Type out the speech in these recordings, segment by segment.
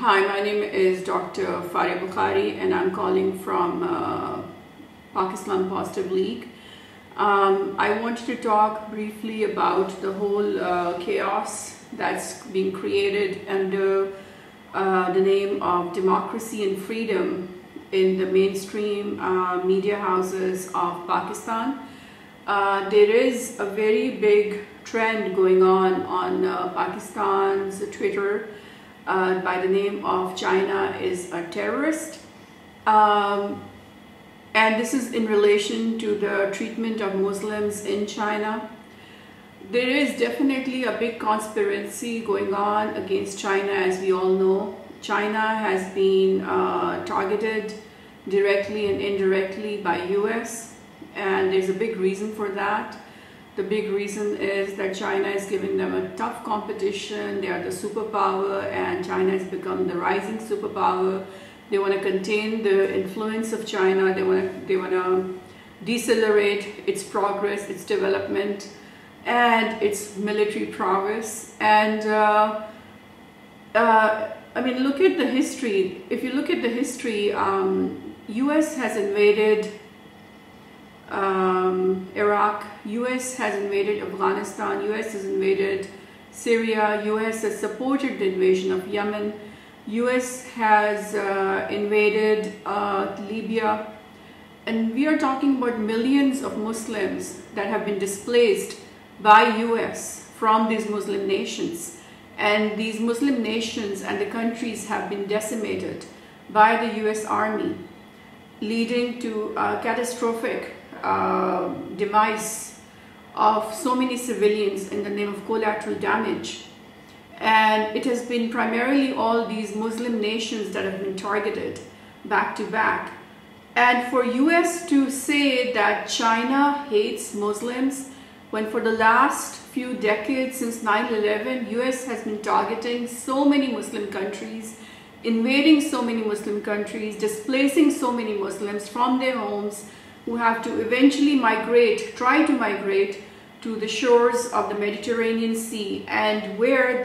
Hi, my name is Dr. Faria Bukhari and I'm calling from Pakistan Positive League. I wanted to talk briefly about the whole chaos that's being created under the name of democracy and freedom in the mainstream media houses of Pakistan. There is a very big trend going on Pakistan's Twitter by the name of China is a terrorist. And this is in relation to the treatment of Muslims in China. There is definitely a big conspiracy going on against China, as we all know. China has been targeted directly and indirectly by US, and there's a big reason for that. The big reason is that China is giving them a tough competition. They are the superpower and China has become the rising superpower. They want to contain the influence of China. They want to decelerate its progress, its development, and its military prowess. And I mean, look at the history. If you look at the history, US has invaded Iraq, US has invaded Afghanistan, US has invaded Syria, US has supported the invasion of Yemen, US has invaded Libya, and we are talking about millions of Muslims that have been displaced by US from these Muslim nations. And these Muslim nations and the countries have been decimated by the US Army, leading to catastrophic demise of so many civilians in the name of collateral damage. And it has been primarily all these Muslim nations that have been targeted back to back. And for US to say that China hates Muslims, when for the last few decades since 9/11, US has been targeting so many Muslim countries, invading so many Muslim countries, displacing so many Muslims from their homes, who have to eventually try to migrate to the shores of the Mediterranean Sea, and where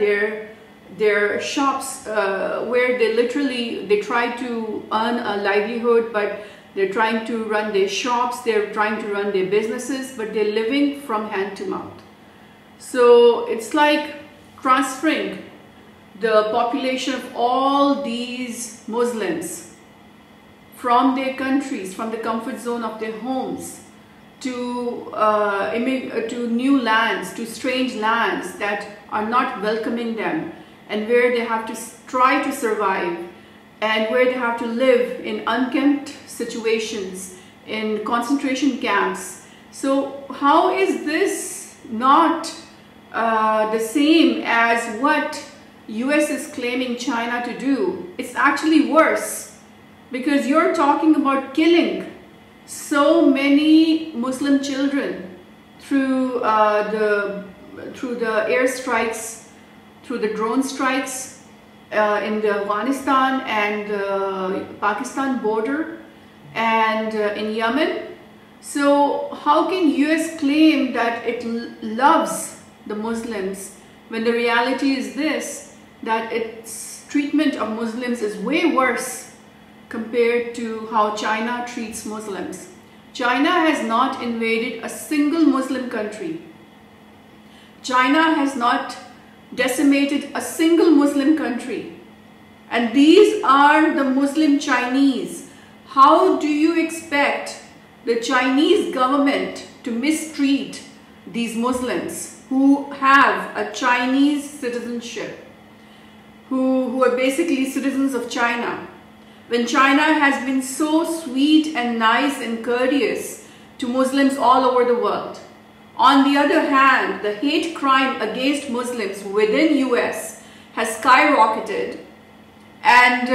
their shops, where they try to earn a livelihood, but they're trying to run their shops, they're trying to run their businesses, but they're living from hand to mouth. So it's like transferring the population of all these Muslims from their countries, from the comfort zone of their homes, to new lands, to strange lands that are not welcoming them, and where they have to try to survive, and where they have to live in unkempt situations, in concentration camps. So how is this not the same as what US is claiming China to do? It's actually worse, because you're talking about killing so many Muslim children through the airstrikes, through the drone strikes in the Afghanistan and Pakistan border, and in Yemen. So how can US claim that it loves the Muslims when the reality is this, that its treatment of Muslims is way worse compared to how China treats Muslims? China has not invaded a single Muslim country. China has not decimated a single Muslim country. And these are the Muslim Chinese. How do you expect the Chinese government to mistreat these Muslims who have a Chinese citizenship, who are basically citizens of China, when China has been so sweet and nice and courteous to Muslims all over the world? On the other hand, the hate crime against Muslims within US has skyrocketed, and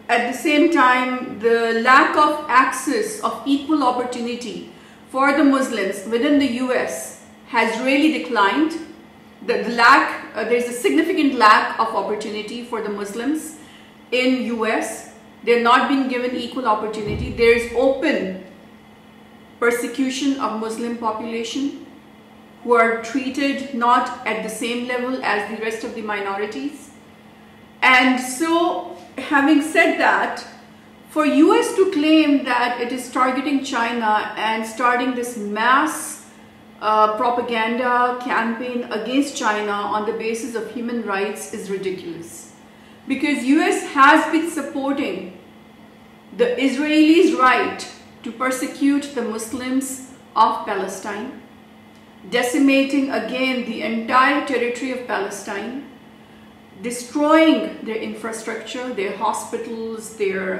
at the same time, the lack of access of equal opportunity for the Muslims within the US has really declined. There's a significant lack of opportunity for the Muslims in US. They're not being given equal opportunity. There is open persecution of Muslim population who are treated not at the same level as the rest of the minorities. And And so, having said that, for US to claim that it is targeting China and starting this mass propaganda campaign against China on the basis of human rights is ridiculous. Because US has been supporting the Israelis' right to persecute the Muslims of Palestine, decimating again the entire territory of Palestine, destroying their infrastructure, their hospitals, their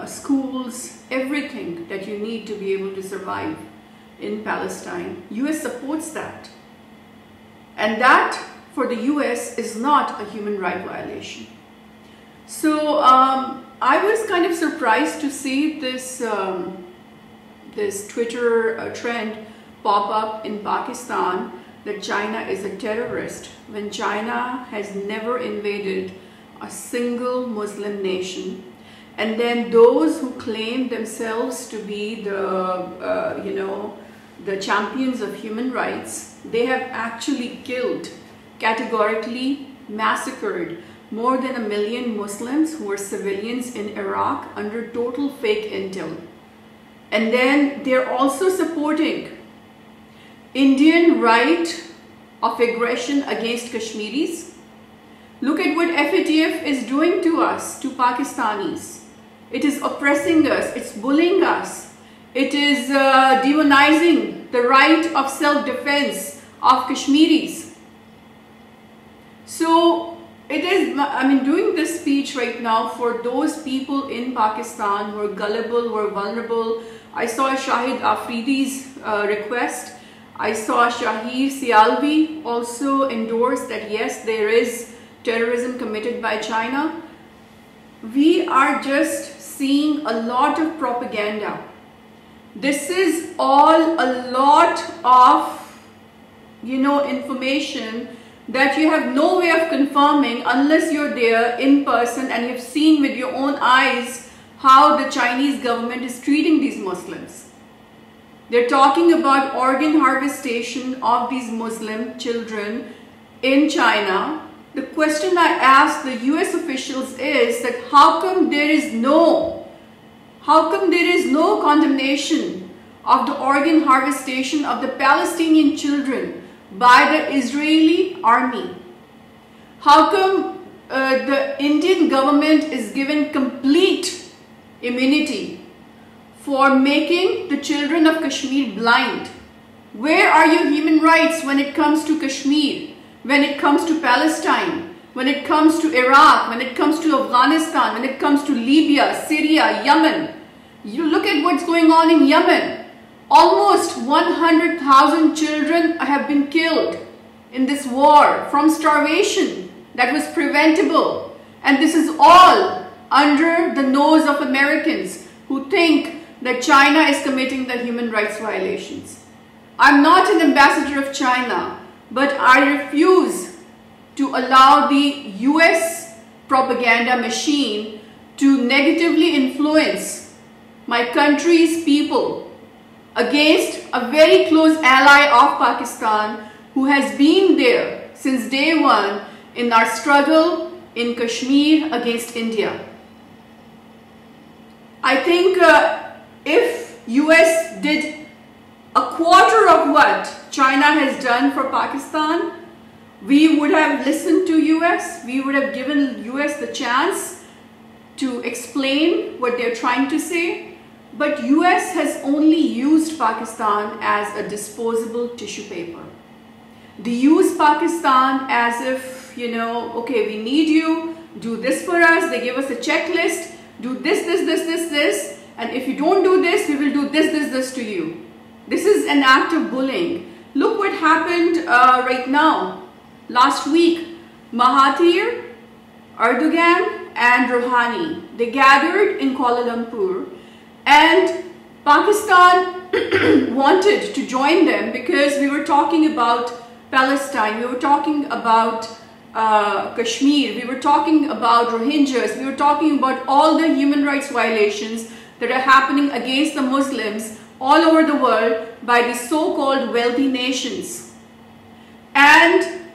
schools, everything that you need to be able to survive in Palestine. US supports that. And that, for the US, is not a human right violation. So I was kind of surprised to see this, this Twitter trend pop up in Pakistan, that China is a terrorist, when China has never invaded a single Muslim nation. And then those who claim themselves to be the, the champions of human rights, they have actually killed, categorically massacred more than 1 million Muslims who were civilians in Iraq under total fake intel. And then they're also supporting Indian right of aggression against Kashmiris. Look at what FATF is doing to us, to Pakistanis. It is oppressing us, it's bullying us, it is demonizing the right of self-defense of Kashmiris. So it is, doing this speech right now for those people in Pakistan who are gullible, who are vulnerable. I saw Shahid Afridi's request. I saw Shahir Sialvi also endorse that yes, there is terrorism committed by China. We are just seeing a lot of propaganda. This is all a lot of, information that you have no way of confirming unless you're there in person and you've seen with your own eyes how the Chinese government is treating these Muslims. They're talking about organ harvestation of these Muslim children in China. The question I ask the US officials is that how come there is no condemnation of the organ harvestation of the Palestinian children by the Israeli army? How come the Indian government is given complete immunity for making the children of Kashmir blind? Where are your human rights when it comes to Kashmir, when it comes to Palestine, when it comes to Iraq, when it comes to Afghanistan, when it comes to Libya, Syria, Yemen? You look at what's going on in Yemen. Almost 100,000 children have been killed in this war from starvation that was preventable. And this is all under the nose of Americans who think that China is committing the human rights violations. I'm not an ambassador of China, but I refuse to allow the US propaganda machine to negatively influence my country's people against a very close ally of Pakistan who has been there since day one in our struggle in Kashmir against India. I think if US did a quarter of what China has done for Pakistan, we would have listened to US, we would have given US the chance to explain what they're trying to say, but US has only used Pakistan as a disposable tissue paper. They use Pakistan as if, okay, we need you, do this for us, they give us a checklist, do this, and if you don't do this, we will do this to you. This is an act of bullying. Look what happened right now. Last week, Mahathir, Erdogan and Rouhani, they gathered in Kuala Lumpur, and Pakistan wanted to join them because we were talking about Palestine, we were talking about Kashmir, we were talking about Rohingyas, we were talking about all the human rights violations that are happening against the Muslims all over the world by these so-called wealthy nations. And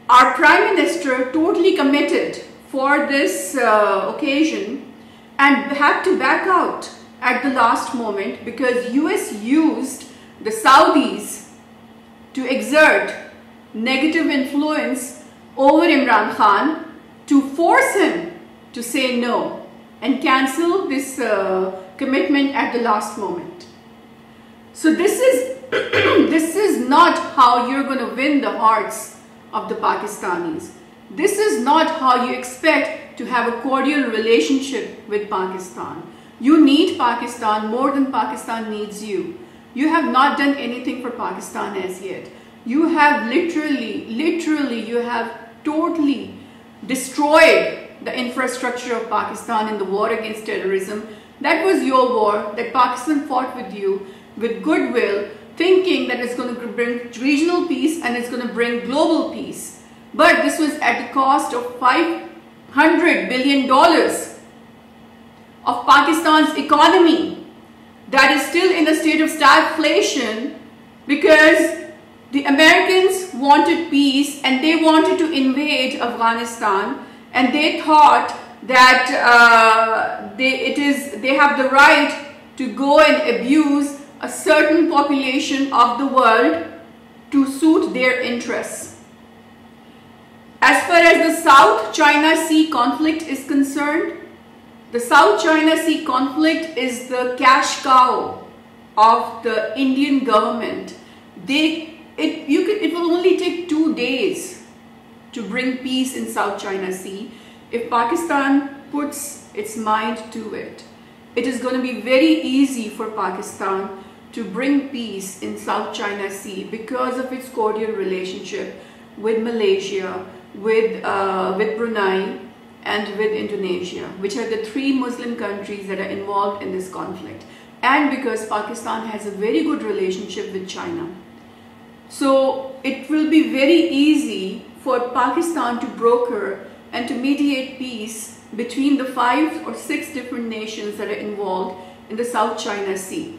our Prime Minister totally committed for this occasion and had to back out at the last moment because US used the Saudis to exert negative influence over Imran Khan to force him to say no and cancel this commitment at the last moment. So this is this is not how you're going to win the hearts of the Pakistanis. This is not how you expect to have a cordial relationship with Pakistan. You need Pakistan more than Pakistan needs you. You have not done anything for Pakistan as yet. You have literally, you have totally destroyed the infrastructure of Pakistan in the war against terrorism. That was your war that Pakistan fought with you with goodwill, thinking that it's going to bring regional peace and it's going to bring global peace. But this was at the cost of $500 billion of Pakistan's economy that is still in a state of stagflation because the Americans wanted peace and they wanted to invade Afghanistan, and they thought that they have the right to go and abuse a certain population of the world to suit their interests. As far as the South China Sea conflict is concerned, the South China Sea conflict is the cash cow of the Indian government. It will only take 2 days to bring peace in South China Sea if Pakistan puts its mind to it. It is going to be very easy for Pakistan to bring peace in South China Sea because of its cordial relationship with Malaysia, with Brunei, and with Indonesia, which are the 3 Muslim countries that are involved in this conflict, and because Pakistan has a very good relationship with China. So it will be very easy for Pakistan to broker and to mediate peace between the 5 or 6 different nations that are involved in the South China Sea.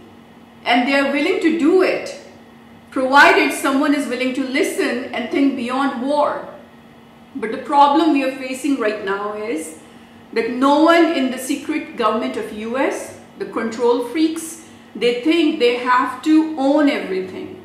And they are willing to do it, provided someone is willing to listen and think beyond war. But the problem we are facing right now is that no one in the secret government of US, the control freaks, they think they have to own everything.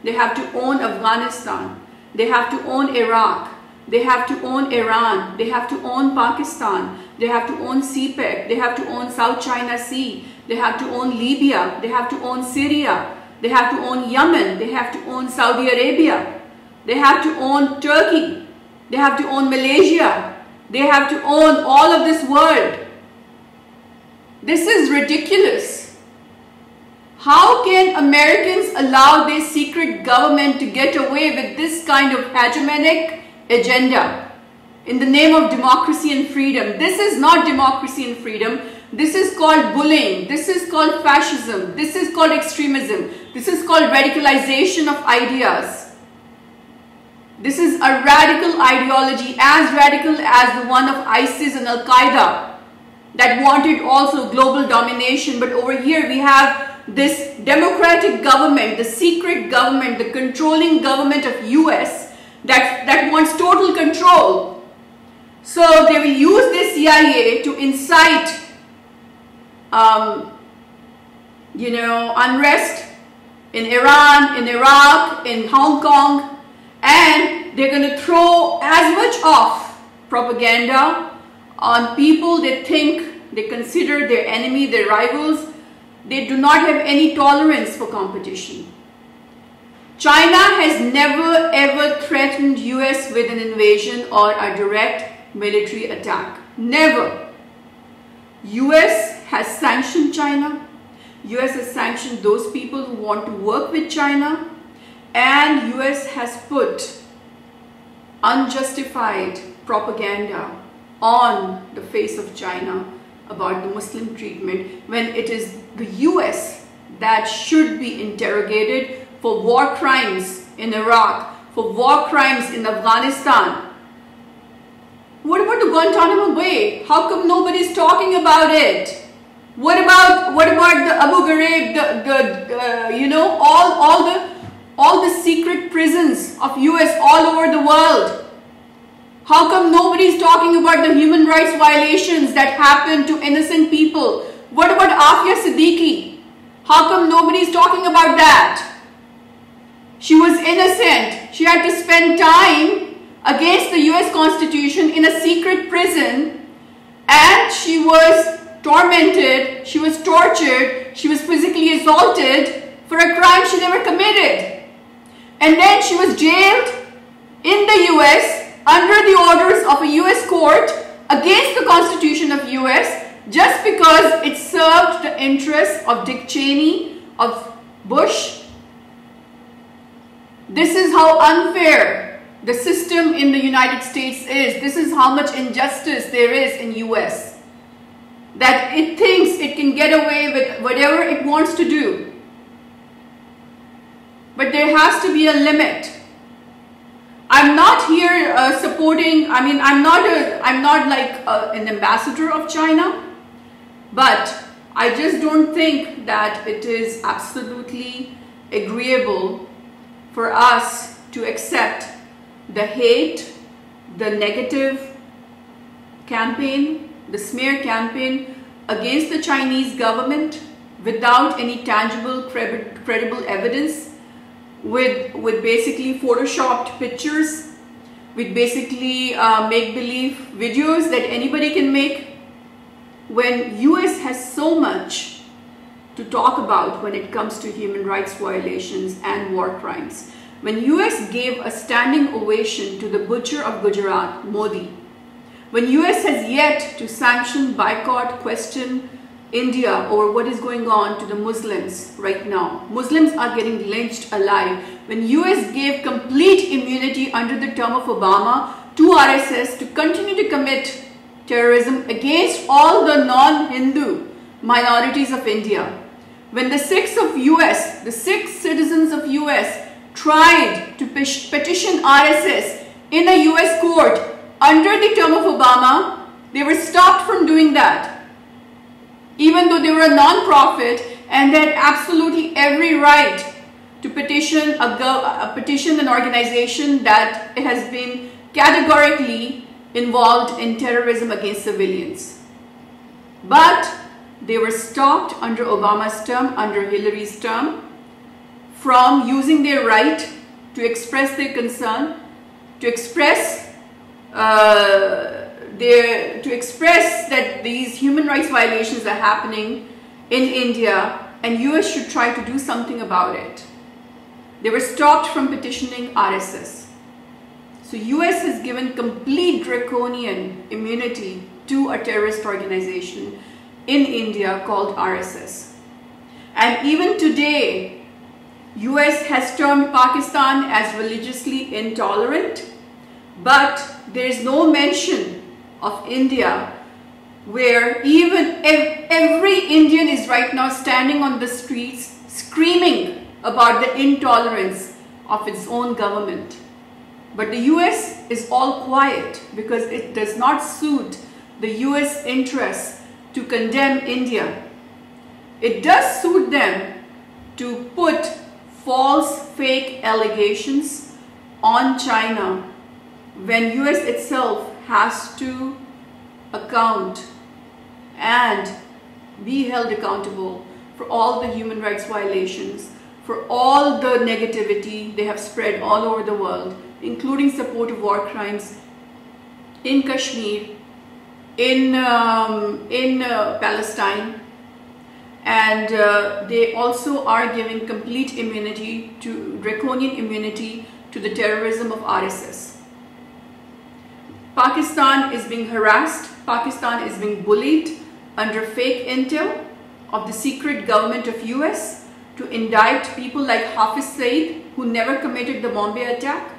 They have to own Afghanistan. They have to own Iraq. They have to own Iran. They have to own Pakistan. They have to own CPEC. They have to own South China Sea. They have to own Libya. They have to own Syria. They have to own Yemen. They have to own Saudi Arabia. They have to own Turkey. They have to own Malaysia. They have to own all of this world. This is ridiculous. How can Americans allow their secret government to get away with this kind of hegemonic agenda in the name of democracy and freedom? This is not democracy and freedom. This is called bullying. This is called fascism. This is called extremism. This is called radicalization of ideas. This is a radical ideology, as radical as the one of ISIS and Al-Qaeda that wanted also global domination. But over here we have this democratic government, the secret government, the controlling government of US that wants total control. So they will use the CIA to incite unrest in Iran, in Iraq, in Hong Kong, and they're going to throw as much of propaganda on people they think, they consider their enemy, their rivals. They do not have any tolerance for competition. China has never ever threatened US with an invasion or a direct military attack. Never. US has sanctioned China. US has sanctioned those people who want to work with China. And US has put unjustified propaganda on the face of China about the Muslim treatment, when it is the US that should be interrogated for war crimes in Iraq, for war crimes in Afghanistan. What about the Guantanamo Bay? How come nobody's talking about it? What about the Abu Ghraib, all the secret prisons of US all over the world? How come nobody's talking about the human rights violations that happen to innocent people? What about Afia Siddiqui? How come nobody's talking about that? She was innocent. She had to spend time against the US Constitution in a secret prison, and she was tormented, she was tortured, she was physically assaulted for a crime she never committed. And then she was jailed in the US under the orders of a US court against the Constitution of US just because it served the interests of Dick Cheney, of Bush. This is how unfair the system in the United States is. This is how much injustice there is in US. That it thinks it can get away with whatever it wants to do. But there has to be a limit. I'm not here supporting, I'm not like an ambassador of China, but I just don't think that it is absolutely agreeable for us to accept the hate, the negative campaign, the smear campaign against the Chinese government without any tangible, credible evidence, with basically photoshopped pictures, with basically make-believe videos that anybody can make, when US has so much to talk about when it comes to human rights violations and war crimes. When US gave a standing ovation to the butcher of Gujarat, Modi, when US has yet to sanction, boycott, question India over what is going on to the Muslims right now. Muslims are getting lynched alive. When US gave complete immunity under the term of Obama to RSS to continue to commit terrorism against all the non-Hindu minorities of India. When the Sikhs citizens of US tried to petition RSS in a US court under the term of Obama, they were stopped from doing that. Even though they were a non-profit and they had absolutely every right to petition an organization that has been categorically involved in terrorism against civilians. But they were stopped under Obama's term, under Hillary's term, from using their right to express their concern, to express that these human rights violations are happening in India and US should try to do something about it. They were stopped from petitioning RSS. So US has given complete draconian immunity to a terrorist organization in India called RSS. And even today, US has termed Pakistan as religiously intolerant, but there is no mention of India, where even every Indian is right now standing on the streets screaming about the intolerance of its own government. But the US is all quiet because it does not suit the US interests to condemn India. It does suit them to put false, fake allegations on China when US itself has to account and be held accountable for all the human rights violations, for all the negativity they have spread all over the world, including support of war crimes in Kashmir, in Palestine, and they also are giving complete immunity to draconian immunity to the terrorism of RSS. Pakistan is being harassed, Pakistan is being bullied under fake intel of the secret government of US to indict people like Hafiz Saeed, who never committed the Bombay attack,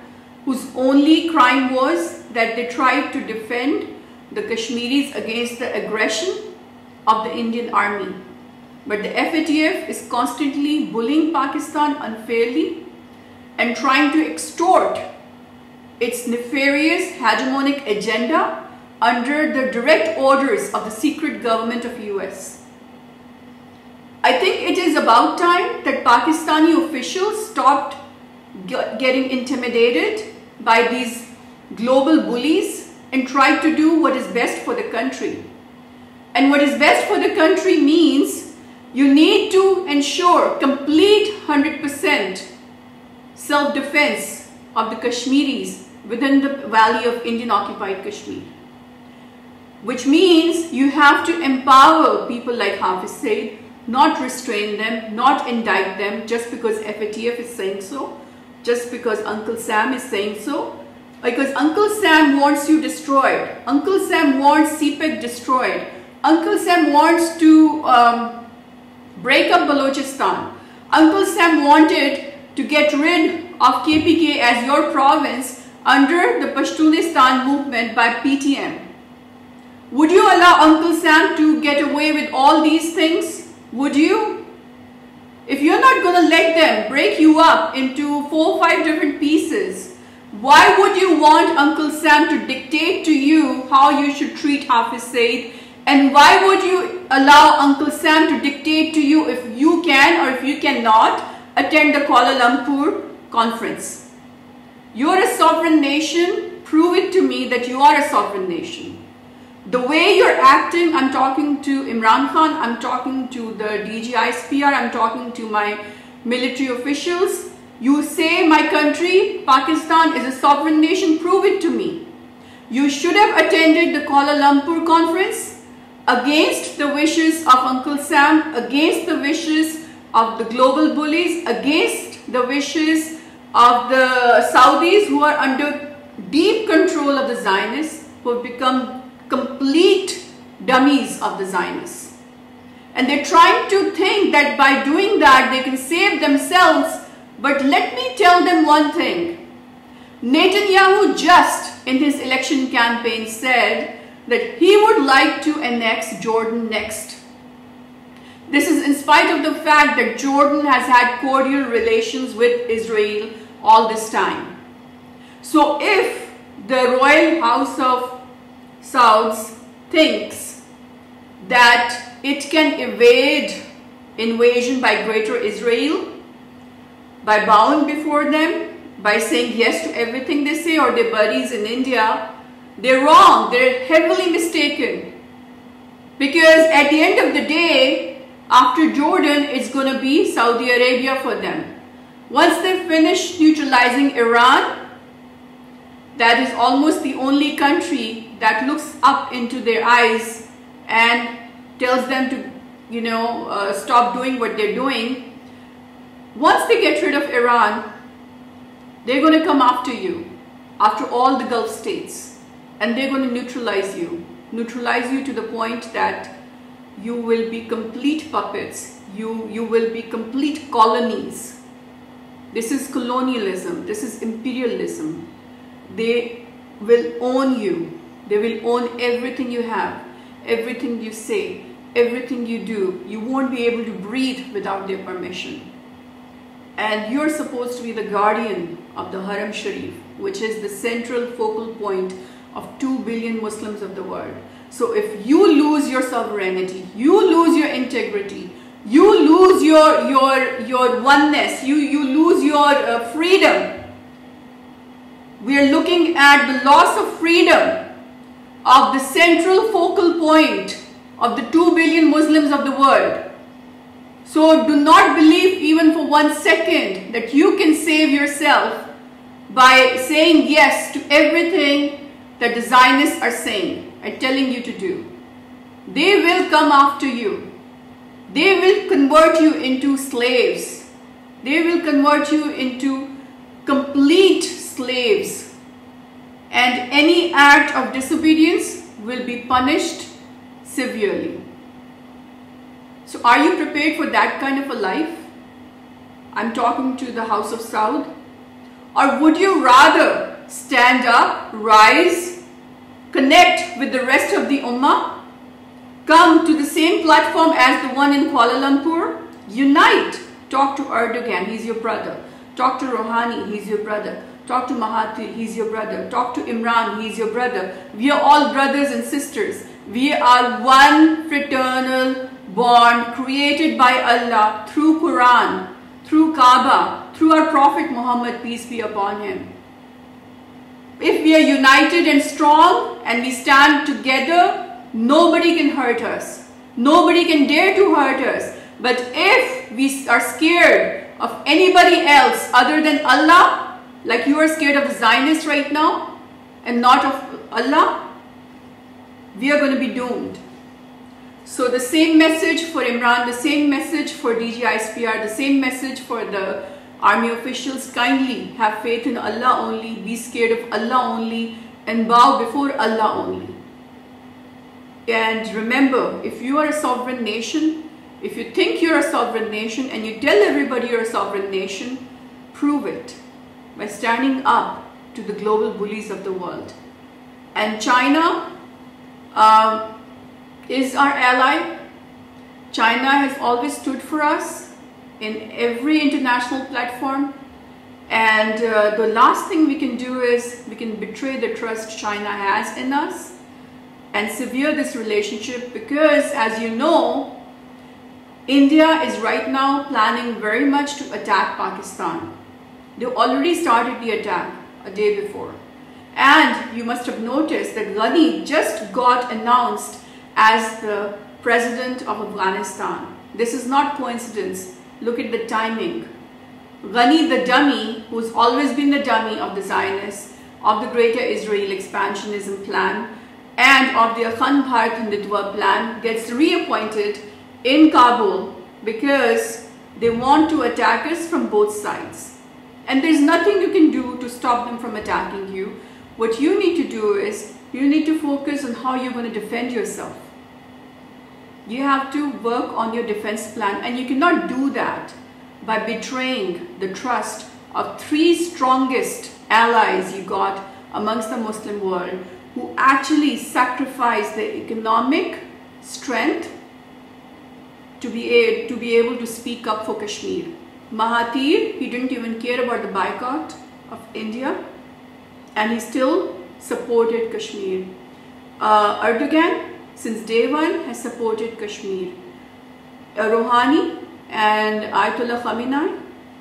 whose only crime was that they tried to defend the Kashmiris against the aggression of the Indian army. But the FATF is constantly bullying Pakistan unfairly and trying to extort its nefarious hegemonic agenda under the direct orders of the secret government of US. I think it is about time that Pakistani officials stopped getting intimidated by these global bullies and try to do what is best for the country. And what is best for the country means you need to ensure complete 100% self-defense of the Kashmiris within the valley of Indian occupied Kashmir. Which means you have to empower people like Hafiz Saeed, not restrain them, not indict them just because FATF is saying so, just because Uncle Sam is saying so. Because Uncle Sam wants you destroyed. Uncle Sam wants CPEC destroyed. Uncle Sam wants to break up Balochistan. Uncle Sam wanted to get rid of KPK as your province under the Pashtunistan movement by PTM. Would you allow Uncle Sam to get away with all these things? Would you? If you're not going to let them break you up into 4 or 5 different pieces, why would you want Uncle Sam to dictate to you how you should treat Hafiz Saeed? And why would you allow Uncle Sam to dictate to you if you can or if you cannot attend the Kuala Lumpur conference? You're a sovereign nation. Prove it to me that you are a sovereign nation. The way you're acting, I'm talking to Imran Khan, I'm talking to the DGISPR, I'm talking to my military officials. You say my country, Pakistan, is a sovereign nation. Prove it to me. You should have attended the Kuala Lumpur conference against the wishes of Uncle Sam, against the wishes of the global bullies, against the wishes of the Saudis who are under deep control of the Zionists, who have become complete dummies of the Zionists. And they're trying to think that by doing that they can save themselves. But let me tell them one thing. Netanyahu just in his election campaign said that he would like to annex Jordan next. This is in spite of the fact that Jordan has had cordial relations with Israel all this time. So if the royal house of Sauds thinks that it can evade invasion by Greater Israel by bowing before them, by saying yes to everything they say, or their buddies in India, they're wrong, they're heavily mistaken. Because at the end of the day, after Jordan, it's going to be Saudi Arabia for them. Once they finish neutralizing Iran, that is almost the only country that looks up into their eyes and tells them to, stop doing what they're doing. Once they get rid of Iran, they're going to come after you, after all the Gulf states, and they're going to neutralize you to the point that you will be complete puppets, you will be complete colonies. This is colonialism, this is imperialism. They will own you, they will own everything you have, everything you say, everything you do. You won't be able to breathe without their permission. And you're supposed to be the guardian of the Haram Sharif, which is the central focal point of 2 billion Muslims of the world. So if you lose your sovereignty, you lose your integrity, you lose your oneness, you lose your freedom. We are looking at the loss of freedom of the central focal point of the 2 billion Muslims of the world. So do not believe even for 1 second that you can save yourself by saying yes to everything that the Zionists are saying and telling you to do. They will come after you. They will convert you into slaves. They will convert you into complete slaves. And any act of disobedience will be punished severely. So are you prepared for that kind of a life? I'm talking to the House of Saud. Or would you rather stand up, rise, connect with the rest of the Ummah, come to the same platform as the one in Kuala Lumpur, unite, talk to Erdogan, he's your brother, talk to Rouhani, he's your brother, talk to Mahathir, he's your brother, talk to Imran, he's your brother. We are all brothers and sisters. We are one fraternal bond created by Allah through Quran, through Kaaba, through our Prophet Muhammad, peace be upon him. If we are united and strong and we stand together, nobody can hurt us. Nobody can dare to hurt us. But if we are scared of anybody else other than Allah, like you are scared of the Zionists right now and not of Allah, we are going to be doomed. So the same message for Imran, the same message for DGISPR, the same message for the army officials: kindly have faith in Allah only, be scared of Allah only, and bow before Allah only. And remember, if you are a sovereign nation, if you think you're a sovereign nation and you tell everybody you're a sovereign nation, prove it by standing up to the global bullies of the world. And China is our ally. China has always stood for us in every international platform, and the last thing we can do is we can betray the trust China has in us and sever this relationship, because as you know, India is right now planning very much to attack Pakistan. They already started the attack a day before, and you must have noticed that Ghani just got announced as the president of Afghanistan. This is not coincidence. Look at the timing. Ghani, the dummy, who's always been the dummy of the Zionists, of the Greater Israel Expansionism plan, and of the Akhand Bharat Hindutva plan, gets reappointed in Kabul because they want to attack us from both sides. And there's nothing you can do to stop them from attacking you. What you need to do is you need to focus on how you're going to defend yourself. You have to work on your defense plan, and you cannot do that by betraying the trust of three strongest allies you got amongst the Muslim world, who actually sacrificed their economic strength to be able to speak up for Kashmir. Mahathir, he didn't even care about the boycott of India, and he still supported Kashmir. Erdogan, since day one, has supported Kashmir. Rouhani and Ayatollah Khamenei,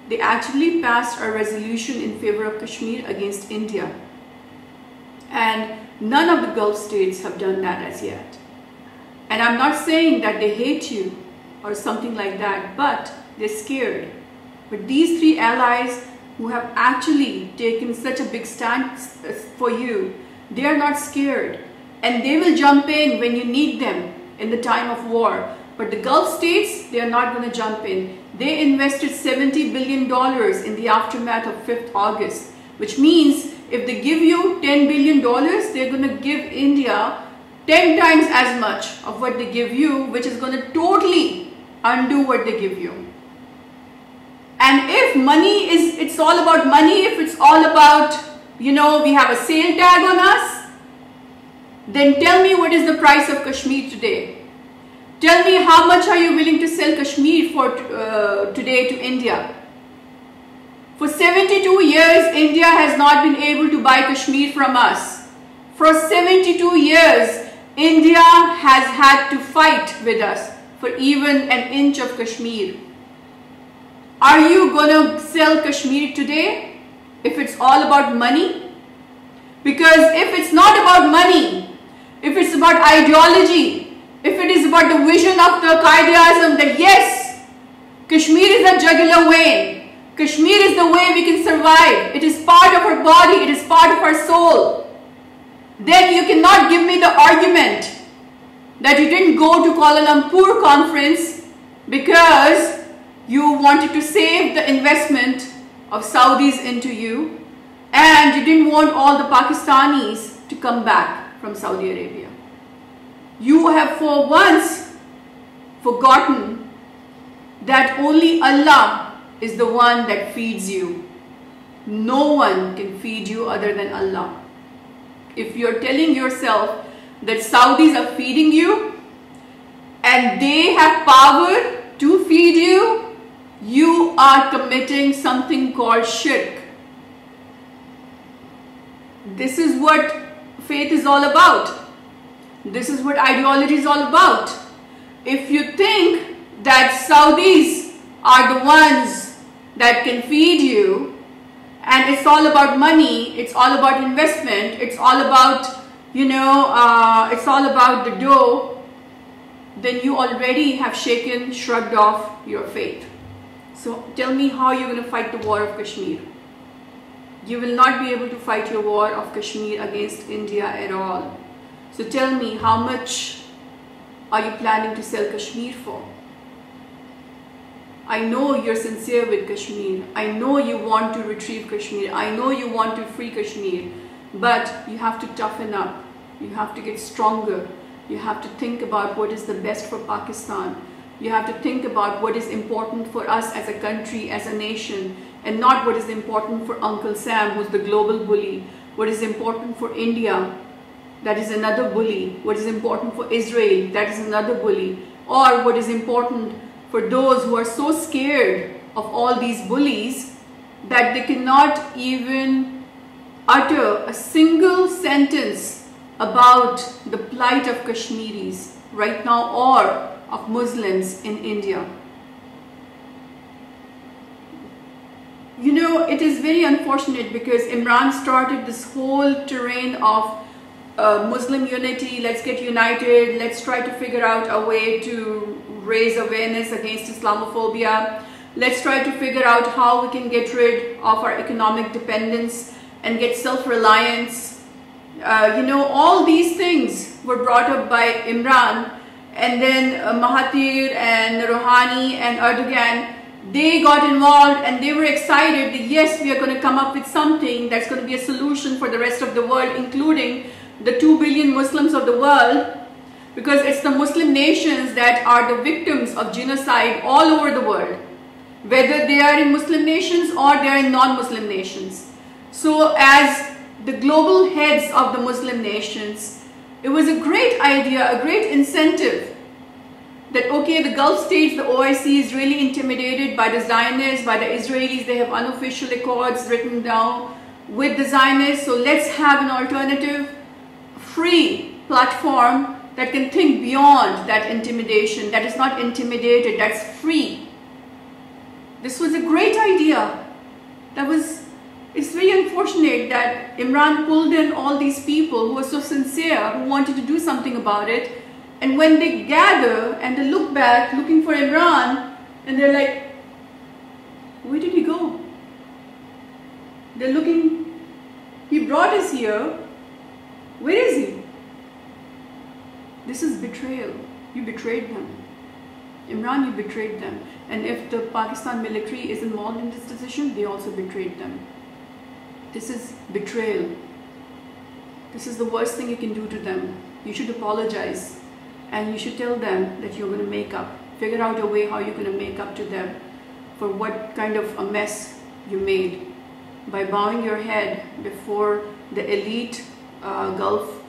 they actually passed a resolution in favor of Kashmir against India. And none of the Gulf states have done that as yet. And I'm not saying that they hate you or something like that, but they're scared. But these three allies who have actually taken such a big stand for you, they are not scared. And they will jump in when you need them in the time of war. But the Gulf states, they are not going to jump in. They invested $70 billion in the aftermath of 5th August, which means if they give you $10 billion, they're going to give India 10 times as much of what they give you, which is going to totally undo what they give you. And if money is, it's all about money, if it's all about, you know, we have a sale tag on us, then tell me what is the price of Kashmir today. Tell me how much are you willing to sell Kashmir for today to India. For 72 years, India has not been able to buy Kashmir from us. For 72 years, India has had to fight with us for even an inch of Kashmir. Are you going to sell Kashmir today if it's all about money? Because if it's not about money, if it's about ideology, if it is about the vision of the Qaeda-ism that yes, Kashmir is a jugular vein, Kashmir is the way we can survive, it is part of our body, it is part of our soul, then you cannot give me the argument that you didn't go to Kuala Lumpur conference because you wanted to save the investment of Saudis into you, and you didn't want all the Pakistanis to come back from Saudi Arabia. You have for once forgotten that only Allah is the one that feeds you. No one can feed you other than Allah. If you're telling yourself that Saudis are feeding you and they have power to feed you, you are committing something called shirk. This is what faith is all about. This is what ideology is all about. If you think that Saudis are the ones that can feed you and it's all about money, it's all about investment, it's all about, it's all about the dough, then you already have shrugged off your faith. So tell me how you're going to fight the war of Kashmir. You will not be able to fight your war of Kashmir against India at all. So tell me, how much are you planning to sell Kashmir for? I know you're sincere with Kashmir. I know you want to retrieve Kashmir. I know you want to free Kashmir. But you have to toughen up. You have to get stronger. You have to think about what is the best for Pakistan. You have to think about what is important for us as a country, as a nation, and not what is important for Uncle Sam, who's the global bully. What is important for India, that is another bully. What is important for Israel, that is another bully. Or what is important for those who are so scared of all these bullies that they cannot even utter a single sentence about the plight of Kashmiris right now, or of Muslims in India. It is very unfortunate because Imran started this whole terrain of Muslim unity. Let's get united. Let's try to figure out a way to raise awareness against Islamophobia. Let's try to figure out how we can get rid of our economic dependence and get self-reliance. All these things were brought up by Imran, and then Mahathir and Rouhani and Erdogan, they got involved and they were excited that yes, we are going to come up with something that's going to be a solution for the rest of the world, including the 2 billion Muslims of the world, because it's the Muslim nations that are the victims of genocide all over the world, whether they are in Muslim nations or they are in non-Muslim nations. So as the global heads of the Muslim nations, it was a great idea, a great incentive that, okay, the Gulf states, the OIC is really intimidated by the Zionists, by the Israelis. They have unofficial accords written down with the Zionists. So let's have an alternative, free platform that can think beyond that intimidation, that is not intimidated, that's free. This was a great idea. It's very unfortunate that Imran pulled in all these people who were so sincere, who wanted to do something about it. And when they gather and they look back looking for Imran, and they're like, where did he go? They're looking, he brought us here. Where is he? This is betrayal. You betrayed them. Imran, you betrayed them. And if the Pakistan military is involved in this decision, they also betrayed them. This is betrayal. This is the worst thing you can do to them. You should apologize. And you should tell them that you're going to make up. Figure out a way how you're going to make up to them for what kind of a mess you made by bowing your head before the elite Gulf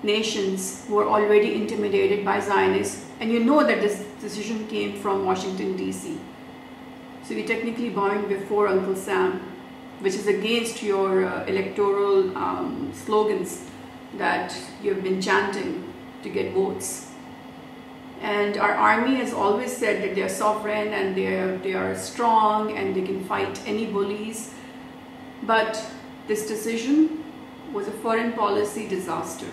nations who are already intimidated by Zionists. And you know that this decision came from Washington, D.C. So you're technically bowing before Uncle Sam, which is against your electoral slogans that you've been chanting to get votes. And our army has always said that they are sovereign and they are strong and they can fight any bullies. But this decision was a foreign policy disaster.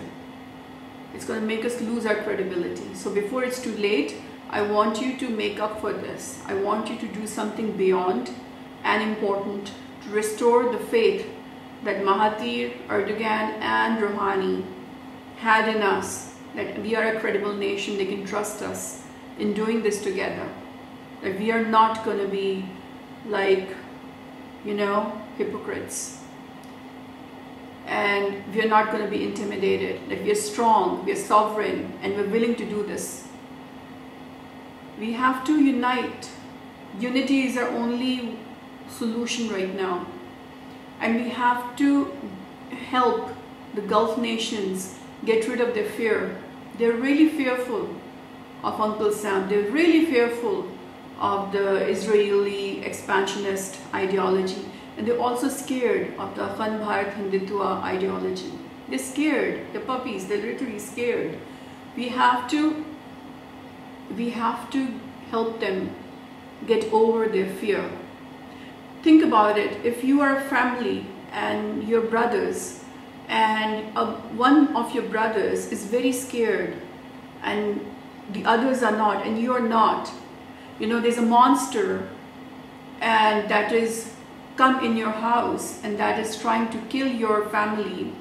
It's going to make us lose our credibility. So before it's too late, I want you to make up for this. I want you to do something beyond and important to restore the faith that Mahathir, Erdogan and Rouhani had in us, that we are a credible nation, they can trust us in doing this together, that we are not going to be like, hypocrites, and we are not going to be intimidated, that we are strong, we are sovereign, and we're willing to do this. We have to unite. Unity is our only solution right now, and we have to help the Gulf nations get rid of their fear. They're really fearful of Uncle Sam. They're really fearful of the Israeli expansionist ideology, and they're also scared of the Akhand Bharat Hindutva ideology. They're scared. They're puppies. They're literally scared. We have to help them get over their fear. think about it. If you are a family and your brothers, and one of your brothers is very scared and the others are not, and you are not, you know, there's a monster and that is come in your house and that is trying to kill your family,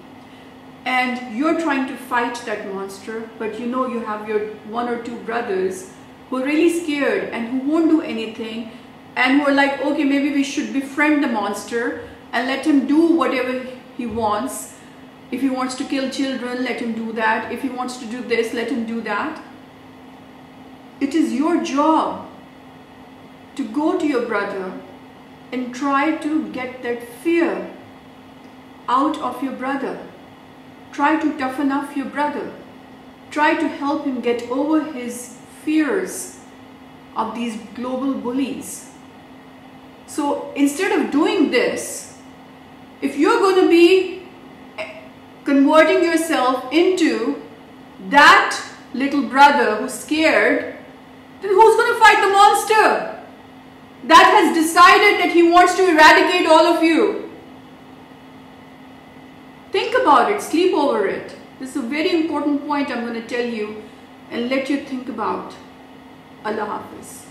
and you're trying to fight that monster, but you know you have your one or two brothers who are really scared and who won't do anything, and who are like, okay, maybe we should befriend the monster and let him do whatever he wants. If he wants to kill children, let him do that. If he wants to do this, let him do that. It is your job to go to your brother and try to get that fear out of your brother. Try to toughen up your brother. Try to help him get over his fears of these global bullies. So instead of doing this, if you're going to be converting yourself into that little brother who's scared, then who's going to fight the monster that has decided that he wants to eradicate all of you? Think about it, sleep over it. This is a very important point I'm going to tell you and let you think about. Allah Hafiz.